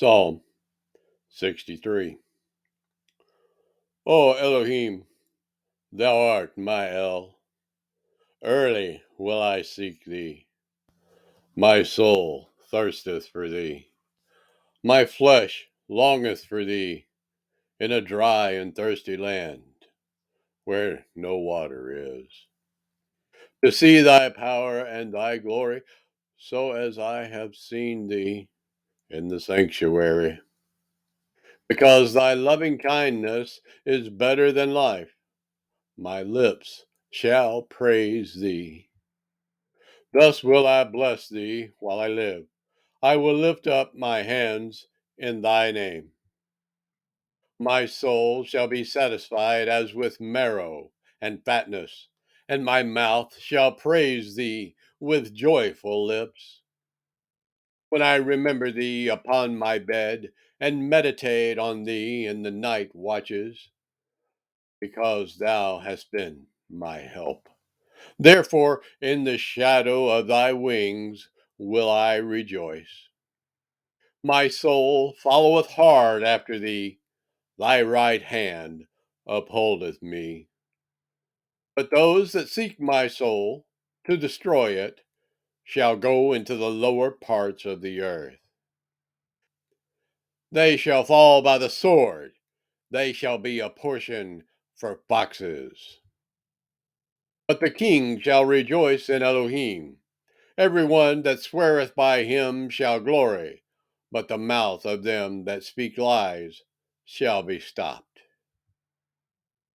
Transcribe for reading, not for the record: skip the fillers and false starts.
Psalm 63. O Elohim, thou art my El. Early will I seek thee. My soul thirsteth for thee. My flesh longeth for thee in a dry and thirsty land where no water is. To see thy power and thy glory, so as I have seen thee in the sanctuary. Because thy loving kindness is better than life, my lips shall praise thee. Thus will I bless thee while I live. I will lift up my hands in thy name. My soul shall be satisfied as with marrow and fatness, and my mouth shall praise thee with joyful lips. When I remember thee upon my bed and meditate on thee in the night watches, because thou hast been my help. Therefore, in the shadow of thy wings will I rejoice. My soul followeth hard after thee, thy right hand upholdeth me. But those that seek my soul to destroy it shall go into the lower parts of the earth. They shall fall by the sword, they shall be a portion for foxes. But the king shall rejoice in Elohim. Every one that sweareth by him shall glory, but the mouth of them that speak lies shall be stopped.